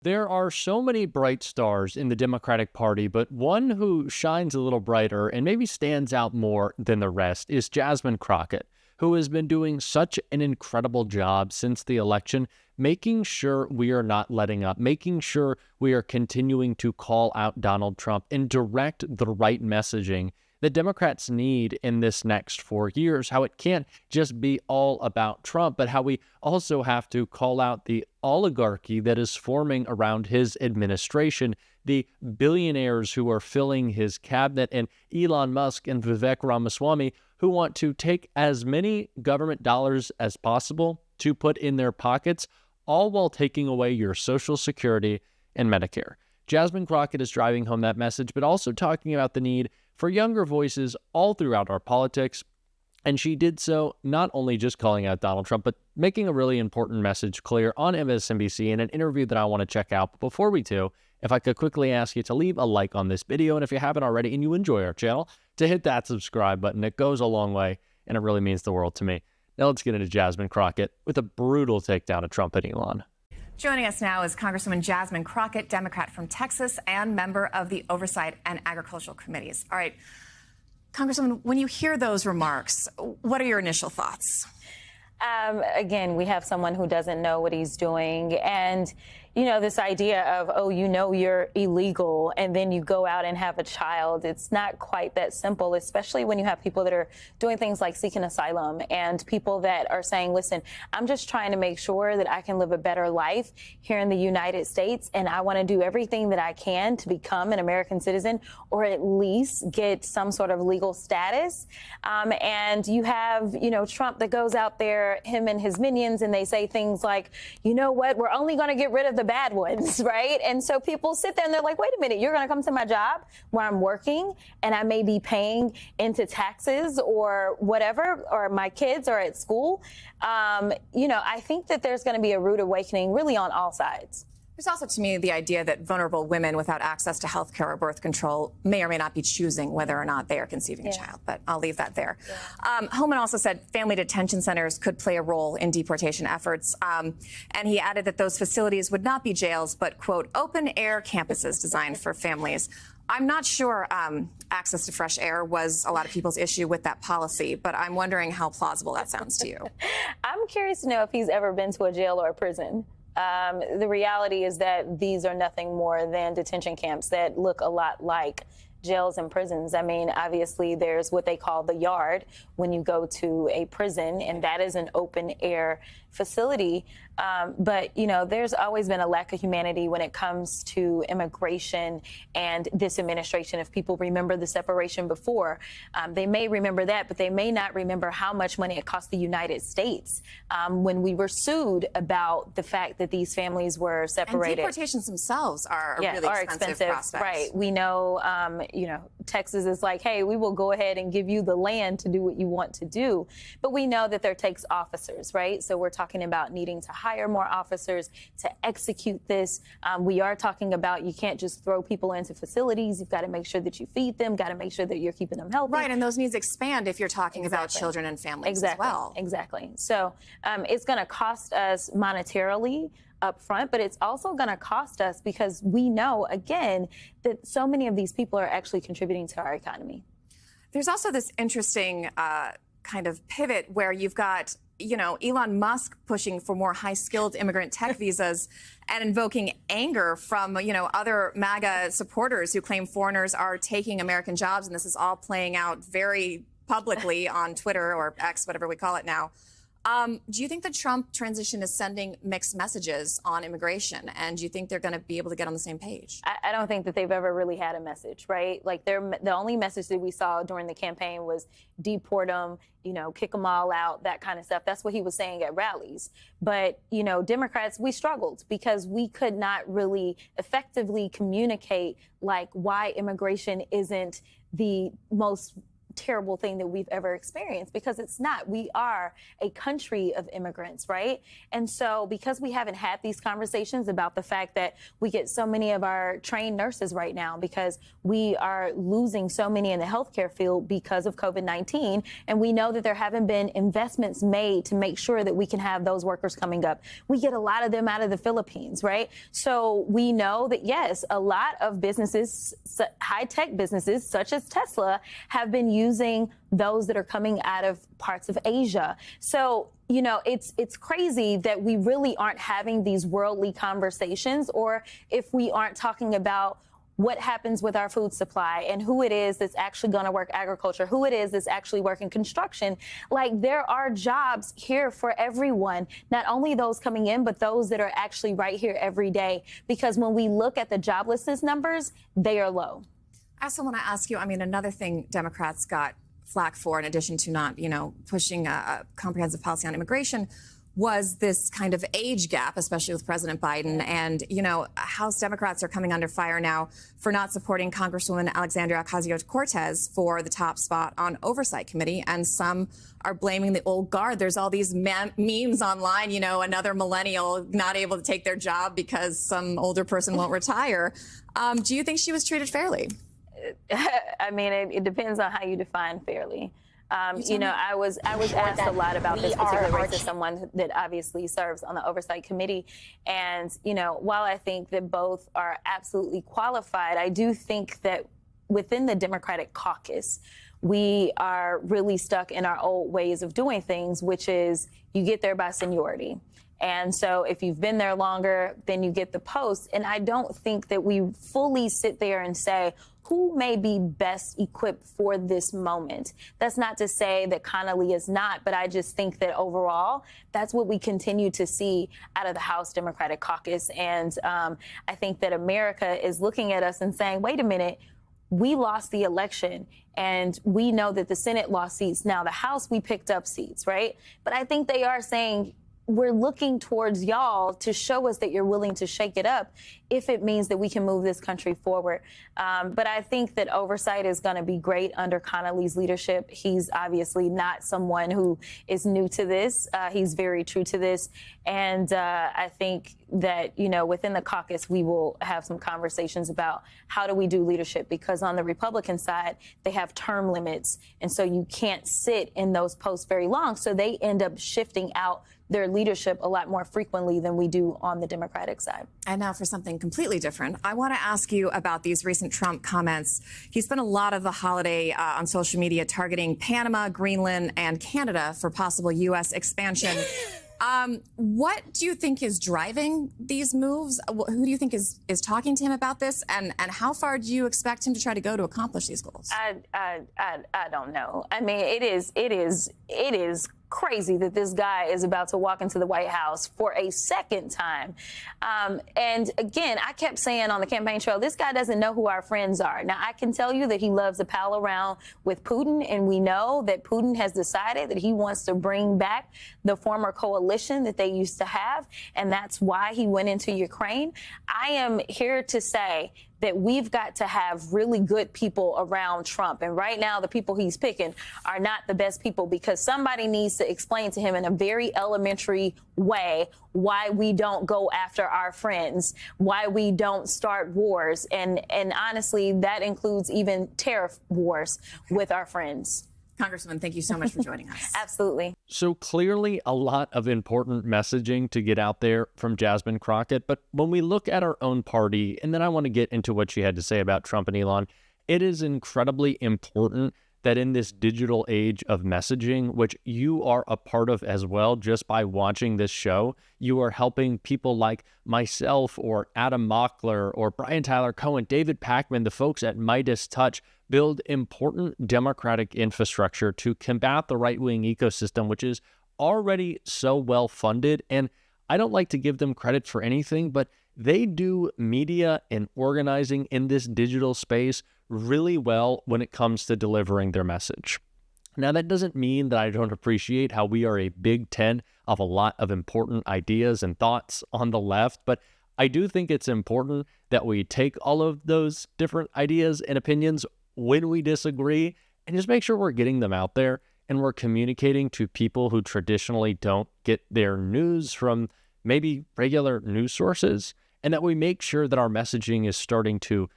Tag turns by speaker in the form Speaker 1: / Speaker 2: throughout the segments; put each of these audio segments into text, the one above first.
Speaker 1: There are so many bright stars in the Democratic Party, but one who shines a little brighter and maybe stands out more than the rest is Jasmine Crockett, who has been doing such an incredible job since the election, making sure we are not letting up, making sure we are continuing to call out Donald Trump and direct the right messaging that Democrats need in this next 4 years, how it can't just be all about Trump, but how we also have to call out the oligarchy that is forming around his administration, the billionaires who are filling his cabinet, and Elon Musk and Vivek Ramaswamy, who want to take as many government dollars as possible to put in their pockets, all while taking away your Social Security and Medicare. Jasmine Crockett is driving home that message, but also talking about the need for younger voices all throughout our politics. And she did so not only just calling out Donald Trump, but making a really important message clear on MSNBC in an interview that I want to check out. But before we do, if I could quickly ask you to leave a like on this video, and if you haven't already and you enjoy our channel, to hit that subscribe button. It goes a long way, and it really means the world to me. Now let's get into Jasmine Crockett with a brutal takedown of Trump and Elon.
Speaker 2: Joining us now is Congresswoman Jasmine Crockett, Democrat from Texas and member of the Oversight and Agricultural Committees. All right, Congresswoman, when you hear those remarks, what are your initial thoughts?
Speaker 3: Again, we have someone who doesn't know what he's doing. And, you know, this idea of, oh, you know, you're illegal and then you go out and have a child. It's not quite that simple, especially when you have people that are doing things like seeking asylum and people that are saying, listen, I'm just trying to make sure that I can live a better life here in the United States. And I want to do everything that I can to become an American citizen or at least get some sort of legal status. And you have, you know, Trump that goes out there, him and his minions, and they say things like, you know what, we're only going to get rid of the bad ones, right? And so people sit there and they're like, wait a minute, you're going to come to my job where I'm working and I may be paying into taxes or whatever, or my kids are at school. You know, I think that there's going to be a rude awakening really on all sides.
Speaker 2: There's also, to me, the idea that vulnerable women without access to health care or birth control may or may not be choosing whether or not they are conceiving a child, but I'll leave that there. Yeah. Holman also said family detention centers could play a role in deportation efforts, and he added that those facilities would not be jails, but, quote, open-air campuses designed for families. I'm not sure access to fresh air was a lot of people's issue with that policy, but I'm wondering how plausible that sounds to you.
Speaker 3: I'm curious to know if he's ever been to a jail or a prison. The reality is that these are nothing more than detention camps that look a lot like jails and prisons. I mean, obviously, there's what they call the yard when you go to a prison, and that is an open air facility. But, you know, there's always been a lack of humanity when it comes to immigration and this administration. If people remember the separation before, they may remember that, but they may not remember how much money it cost the United States when we were sued about the fact that these families were separated.
Speaker 2: And deportations themselves are a really expensive prospect.
Speaker 3: Right. We know, you know, Texas is like, hey, we will go ahead and give you the land to do what you want to do. But we know that there takes officers, right? So we're talking about needing to hire more officers to execute this. We are talking about you can't just throw people into facilities. You've got to make sure that you feed them, got to make sure that you're keeping them healthy.
Speaker 2: Right, and those needs expand if you're talking about children and families as well.
Speaker 3: Exactly. So it's going to cost us monetarily up front, but it's also going to cost us because we know, again, that so many of these people are actually contributing to our economy.
Speaker 2: There's also this interesting kind of pivot where you've got, you know, Elon Musk pushing for more high-skilled immigrant tech visas and invoking anger from, you know, other MAGA supporters who claim foreigners are taking American jobs. And this is all playing out very publicly on Twitter or X, whatever we call it now. Do you think the Trump transition is sending mixed messages on immigration? And do you think they're going to be able to get on the same page?
Speaker 3: I don't think that they've ever really had a message, right? Like the only message that we saw during the campaign was deport them, you know, kick them all out, that kind of stuff. That's what he was saying at rallies. But, you know, Democrats, we struggled because we could not really effectively communicate like why immigration isn't the most terrible thing that we've ever experienced, because it's not. We are a country of immigrants, right? And so because we haven't had these conversations about the fact that we get so many of our trained nurses right now, because we are losing so many in the healthcare field because of COVID-19, and we know that there haven't been investments made to make sure that we can have those workers coming up. We get a lot of them out of the Philippines, right? So we know that, yes, a lot of businesses, high-tech businesses such as Tesla, have been using those that are coming out of parts of Asia. So, you know, it's crazy that we really aren't having these worldly conversations, or if we aren't talking about what happens with our food supply and who it is that's actually going to work agriculture, who it is that's actually working construction. Like, there are jobs here for everyone, not only those coming in, but those that are actually right here every day. Because when we look at the joblessness numbers, they are low.
Speaker 2: I also want to ask you, I mean, another thing Democrats got flack for, in addition to not, pushing a comprehensive policy on immigration, was this kind of age gap, especially with President Biden. And, House Democrats are coming under fire now for not supporting Congresswoman Alexandria Ocasio-Cortez for the top spot on Oversight Committee. And some are blaming the old guard. There's all these memes online, another millennial not able to take their job because some older person won't retire. Do you think she was treated fairly?
Speaker 3: I mean, it depends on how you define fairly. I was asked a lot about this particular race as someone that obviously serves on the Oversight Committee. And, while I think that both are absolutely qualified, I do think that within the Democratic caucus, we are really stuck in our old ways of doing things, which is you get there by seniority. And so if you've been there longer, then you get the post. And I don't think that we fully sit there and say, who may be best equipped for this moment? That's not to say that Connolly is not, but I just think that overall, that's what we continue to see out of the House Democratic Caucus. And I think that America is looking at us and saying, wait a minute, we lost the election, and we know that the Senate lost seats. Now, the House, we picked up seats, right? But I think they are saying, we're looking towards y'all to show us that you're willing to shake it up if it means that we can move this country forward. But I think that oversight is going to be great under Connolly's leadership. He's obviously not someone who is new to this. He's very true to this. And I think that, within the caucus, we will have some conversations about how do we do leadership, because on the Republican side, they have term limits. And so you can't sit in those posts very long. So they end up shifting out their leadership a lot more frequently than we do on the Democratic side.
Speaker 2: And now for something completely different, I want to ask you about these recent Trump comments. He spent a lot of the holiday on social media targeting Panama, Greenland, and Canada for possible U.S. expansion. What do you think is driving these moves? Who do you think is talking to him about this? And how far do you expect him to try to go to accomplish these goals?
Speaker 3: I don't know. I mean, it is crazy that this guy is about to walk into the White House for a second time. And again, I kept saying on the campaign trail, this guy doesn't know who our friends are. Now, I can tell you that he loves to pal around with Putin, and we know that Putin has decided that he wants to bring back the former coalition that they used to have, and that's why he went into Ukraine. I am here to say that we've got to have really good people around Trump. And right now, the people he's picking are not the best people, because somebody needs to explain to him in a very elementary way why we don't go after our friends, why we don't start wars. And honestly, that includes even tariff wars with our friends.
Speaker 2: Congresswoman, thank you so much for joining us.
Speaker 3: Absolutely.
Speaker 1: So clearly a lot of important messaging to get out there from Jasmine Crockett. But when we look at our own party, and then I want to get into what she had to say about Trump and Elon, it is incredibly important that in this digital age of messaging, which you are a part of as well, just by watching this show, you are helping people like myself or Adam Mockler or Brian Tyler Cohen, David Pakman, the folks at Midas Touch, build important democratic infrastructure to combat the right-wing ecosystem, which is already so well funded. And I don't like to give them credit for anything, but they do media and organizing in this digital space really well when it comes to delivering their message. Now, that doesn't mean that I don't appreciate how we are a big tent of a lot of important ideas and thoughts on the left, but I do think it's important that we take all of those different ideas and opinions when we disagree and just make sure we're getting them out there and we're communicating to people who traditionally don't get their news from maybe regular news sources, and that we make sure that our messaging is starting to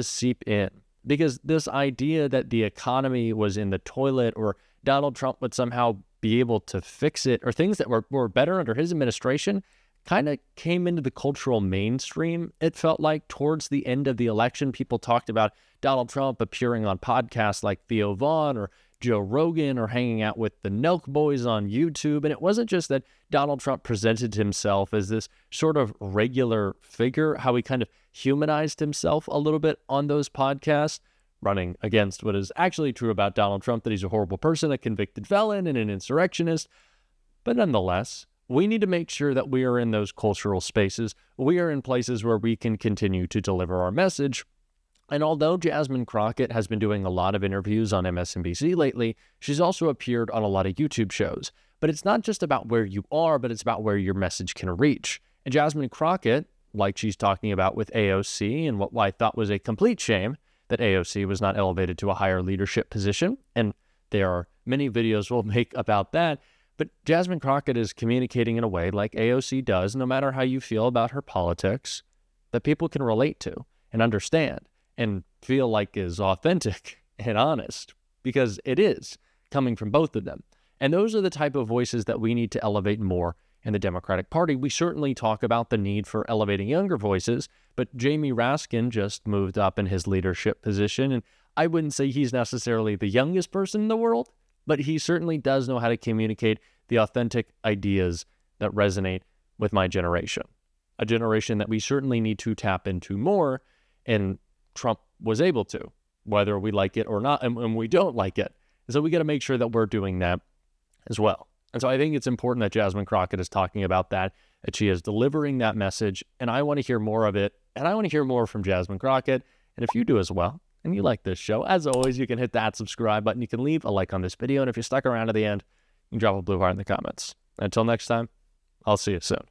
Speaker 1: seep in. Because this idea that the economy was in the toilet or Donald Trump would somehow be able to fix it, or things that were better under his administration, kind of came into the cultural mainstream. It felt like towards the end of the election, people talked about Donald Trump appearing on podcasts like Theo Vaughn or Joe Rogan, or hanging out with the Nelk Boys on YouTube. And it wasn't just that Donald Trump presented himself as this sort of regular figure, how he kind of humanized himself a little bit on those podcasts, running against what is actually true about Donald Trump, that he's a horrible person, a convicted felon, and an insurrectionist. But nonetheless, we need to make sure that we are in those cultural spaces. We are in places where we can continue to deliver our message. And although Jasmine Crockett has been doing a lot of interviews on MSNBC lately, she's also appeared on a lot of YouTube shows. But it's not just about where you are, but it's about where your message can reach. And Jasmine Crockett, like she's talking about with AOC, and what I thought was a complete shame that AOC was not elevated to a higher leadership position, and there are many videos we'll make about that, but Jasmine Crockett is communicating in a way like AOC does, no matter how you feel about her politics, that people can relate to and understand and feel like is authentic and honest, because it is coming from both of them. And those are the type of voices that we need to elevate more in the Democratic Party. We certainly talk about the need for elevating younger voices, but Jamie Raskin just moved up in his leadership position, and I wouldn't say he's necessarily the youngest person in the world, but he certainly does know how to communicate the authentic ideas that resonate with my generation, a generation that we certainly need to tap into more, and Trump was able to, whether we like it or not, and we don't like it. And so we got to make sure that we're doing that as well. And so I think it's important that Jasmine Crockett is talking about that she is delivering that message, and I want to hear more of it, and I want to hear more from Jasmine Crockett. And if you do as well, and you like this show, as always, you can hit that subscribe button, you can leave a like on this video, and if you stuck around to the end, you can drop a blue heart in the comments. Until next time, I'll see you soon.